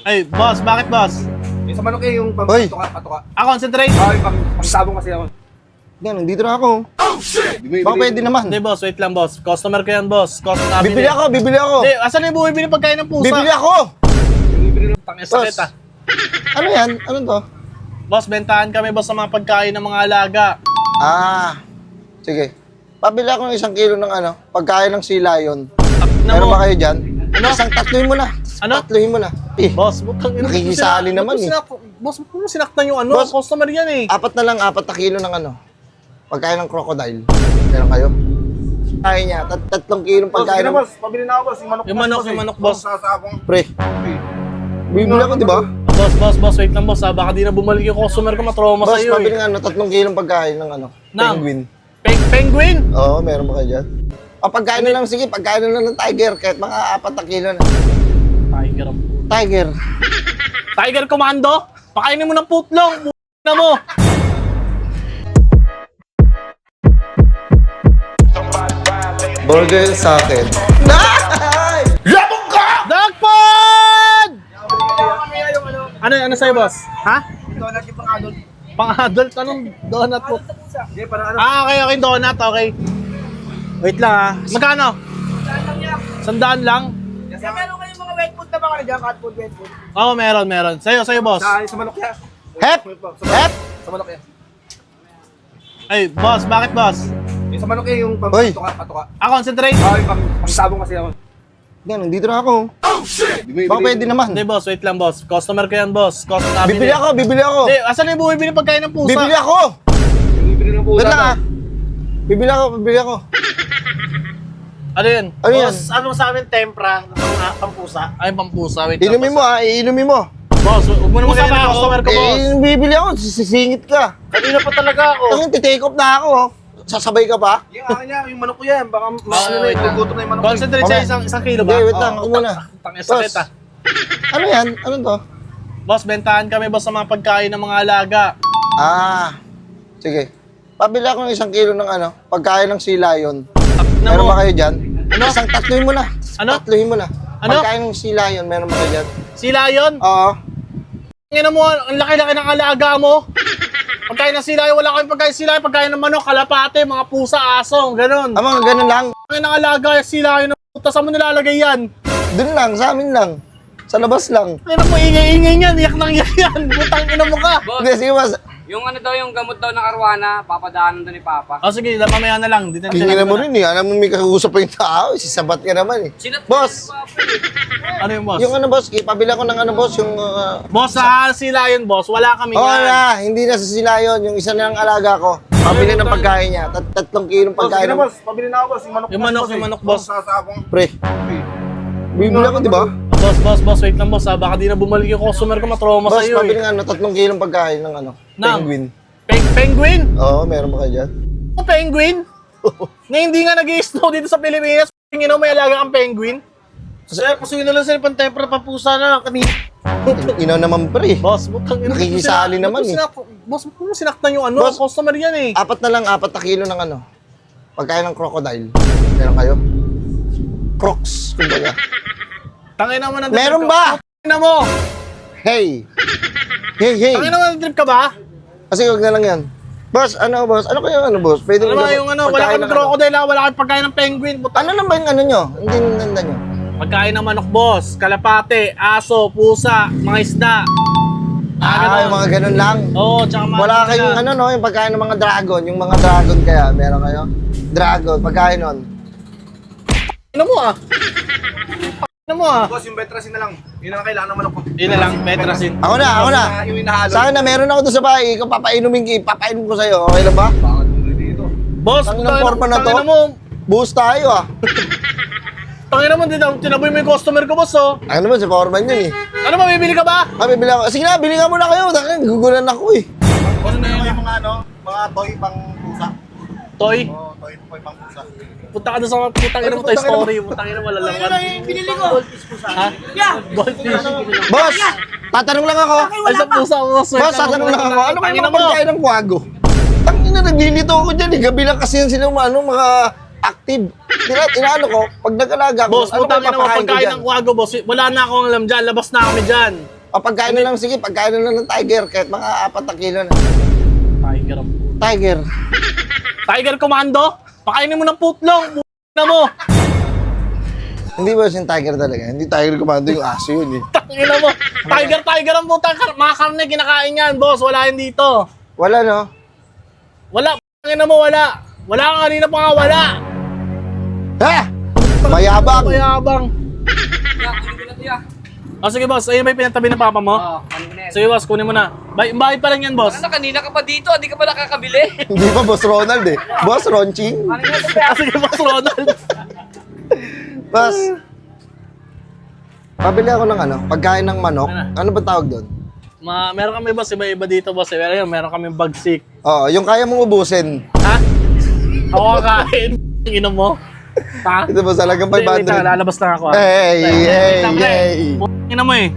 Ay, boss, bakit boss? Yung sa manok yung Hoy! patuka. Concentrate. Yung pang-sabong kasi ako. Yan, nandito na ako. Baka pwede naman. Hindi boss, wait lang boss. Customer ko yan boss. Customer Bibili ako, bibili ako. Hindi, asan yung bumibili ng pagkain ng pusa? Bibili ako! Tangin sakit ah. Ano yan? Ano to? Boss, bentahan kami boss sa mga pagkain ng mga alaga. Ah, sige. Pabili ako ng 1 kilo ng ano, pagkain ng sea lion. Na Meron mo. ba kayo dyan? Ano? Isang tatluhin mo na. Ano? Tatluhin mo na. Boss, butang ina. Nakikisali naman eh. Boss, mo sinaktan yung ano, Boss. customer yan eh. 4 na lang, 4 na kilo ng ano. Pagkain ng crocodile. Meron kayo? Kaya niya, 3 kilong pagkain ng... Pabili na ako boss. Yung manok, boss. Sasabong. Pre, bibili ako, di ba? Boss, wait lang boss ha. Baka di na bumalik yung customer ko, matrauma Boss, sa'yo pabili eh. ng ano, 3 kilong pagkain ng ano, Nang? penguin. Penguin? Oo, meron ba kayo dyan? O, pagkain na lang, sige, pagkain na lang ng tiger, kahit mga 4 na kilo na. Tiger. Tiger. Tiger Commando? Pakainin mo ng putlong, na mo. Burger sa akin. Ay! Labog ka! Dagpod! Ano sa'yo boss? Ha? Donut yung pang-adult. Pang-adult? Anong donut po? Hindi, parang ano. Okay, donut, okay. Wait lang ha. Magkano? Sandaan lang? Kasi meron kayong mga wet food na ba kayo dyan? Cat food, wet food. Oo, meron. Sa'yo boss. Sa manok yan. Hep! Hep! Sa manok yan. Ay, boss, bakit boss? Yung sa manok yung Hoy! patuka. Concentrate. Yung pang-sabong kasi ako. Yan, nandito na ako. Baka pwede naman. Hindi boss, wait lang boss. Customer ko yan boss. Customer Bibili ako, bibili ako. Hindi, asan yung bumibili ng pagkain ng pusa? Bibili ako! Bibili ng pusa. Wait lang ah. Bibili ako. Ano yun? Ano yan? Ano sa amin, tempra, pampusa. Ay, pampusa. Wait lang. Inumin mo ah, iinumin mo. Boss, huwag mo naman Pusa ganyan ba ng ako? customer ko boss. Bibili ako, sisingit ka. Kanina pa talaga ako. Tangin, titake off na ako. Oh. Sasabay ka pa? Yung ano niya, yung manok ko yan. Baka wait lang. gugutom na yung manok ko. Concentrate siya isang kilo ba? Hindi, wait lang, ako muna. Tangin sakit ah. Ano yan? Ano to? Boss, bentahan kami boss sa mga pagkain ng mga alaga. Ah, sige. Pabili ako ng 1 kilo ng ano, pagkain ng sea lion. Na Meron mo. ba kayo dyan? Ano? Isang tatluhin mo na. Ano? Tatluhin mo na. Ano? Pagkain ng sea lion, meron ba kayo dyan? Sila yun? Oo. Ngayon mo, ang laki-laki ng alaga mo. Pagkain ng sila, wala kayong pagkain sila, pagkain ng manok, kalapate, mga pusa, aso, ganun. Ah, mga ganun lang. Pagkain ng alaga, sila yun, puta, saan mo nilalagay yan? Doon lang, sa amin lang. Sa labas lang. Ngayon mo, ingay-ingay yan, iyak nang iyak yan, putang ina mo ka. Hindi, sige mas. Yung ano daw, yung gamot daw ng arwana, papadaanan daw ni Papa. O sige, mamaya na lang. Dito Tingin na mo rin eh. Alam mo may kakausap pa yung tao. Sisabat ka naman eh. Boss! Ano yung boss? Yung ano boss, pabili ako ng ano boss, yung... Boss, sa sila yun, boss. Wala kami Oo yan. na, hindi na sa sila yun. Yung isa na lang alaga ko. Pabili ng pagkain niya. 3 kilong pagkain ng... boss. Pabili na ako boss. Yung manok boss. Sasabong. Pre, bibili ako di ba? Boss, wait lang boss ha. Baka di na bumalik yung customer ko, matrauma Boss, sa'yo pabili eh. ng ano, 3 kilong pagkain ng ano, Nang? penguin. Penguin? Oo, meron ba kayo dyan? O penguin? Na hindi nga nag-i-snow dito sa Pilipinas. Tingin mo may alaga kang penguin? Sir, pasukin na lang sir, pang-tempra, pampusa na kami. Inaw naman pre. Boss, butang ina. Nakikisali naman eh. Boss, mo sinaktan yung ano, Boss. customer yan eh. 4 na lang, 4 na kilo ng ano, pagkain ng crocodile. Meron kayo? Crocs, kumbaga. Tangin naman ng Meron ba? Tangin mo! Hey! Hey! Tangin naman ng trip ka ba? Kasi huwag na lang yan. Boss, ano boss? Ano kayo ano boss? Pwede Ano ba yung ano, wala kang pagkain ng crocodile ha, wala kang pagkain ng penguin. Ano lang ba yung ano nyo? Hindi nanda nyo. Pagkain ng manok, boss, kalapate, aso, pusa, mga isda. Ah, yung mga ganun lang. Oo, tsaka mga... Wala kayong ano no, yung pagkain ng mga dragon. Yung mga dragon kaya, meron kayo? Dragon, pagkain nun. Ano mo ah? Ano mo ah? Boss, yung betrasin na lang. Yun ang kailangan ng manok ko. Yun na lang, Petrasin. Ako na. Yung inahalo. Sa akin na, meron ako doon sa bahay. Ikaw papainom ko sa'yo. Okay lang ba? Bakit mo dito? Boss, Tangin ng forma na to. tangin mo, Buhos tayo ah. tangin naman din, tinaboy mo yung customer ko, boss oh. Ano naman, si Foreman yun eh. Ano ba, bibili ka ba? Ah, bibili ako. Sige na, bili nga muna kayo. Tangin, gugulan ako eh. Boss, na yung mga ano, mga toy pang pusa. Toy, Oo, toy pang pusa. punta ka doon sa putang ina mo Toy Story. Putang ina mo, lalaman. Binili ko. Ha? Goldfish. Boss, tatanong lang ako. Ay, sa pusa mo, boss. Boss, tatanong lang ako. Ano kayo Tangina mga mo. pagkain ng kwago? Tangina, naglilito ako dyan eh. Gabi lang kasi yan sila mga active. Inaano ko, pag nag-alaga ko, Boss, ano putang kayo ina mo, papakain ko pagkain dyan? ng kwago, boss. Wala na akong alam dyan, labas na kami dyan. O pagkain na lang, sige, pagkain na lang ng tiger, kahit mga 4 na kilo na. Tiger ang Tiger. Tiger Commando? Pakainin mo ng putlong, na mo. Hindi ba yung tiger talaga? Hindi tiger commando yung aso yun eh. Tangina mo. Tiger ang puta. Mga karne, kinakain yan, boss. Wala yan dito. Wala, no? Wala. Tangina mo, wala. Wala ka kanina pa nga, wala. Ha? Mayabang. Mayabang. Tiya, kunin ko na tiya. O sige, boss. Ayun ba yung pinatabi ng papa mo? Oo, kunin ko na yan. Sige, boss. Kunin mo na. Bayad pa lang yan, boss. Ano, kanina ka pa dito, hindi ka pa nakakabili. Hindi pa Boss Ronald eh. Boss Ronching. Kunin ko na tiya. Sige, boss Ronald. Boss. Pabili ako ng ano, pagkain ng manok. Ano ba tawag doon? Meron kami, boss. Iba-iba dito, boss. Meron kami bagsik. Oo, yung kaya mong ubusin. Ha? Ako kakain. Inom mo. Ha? Ito ba talagang Wait lang, 500? lalabas lang ako. Hey, hey, hey. Inom mo eh.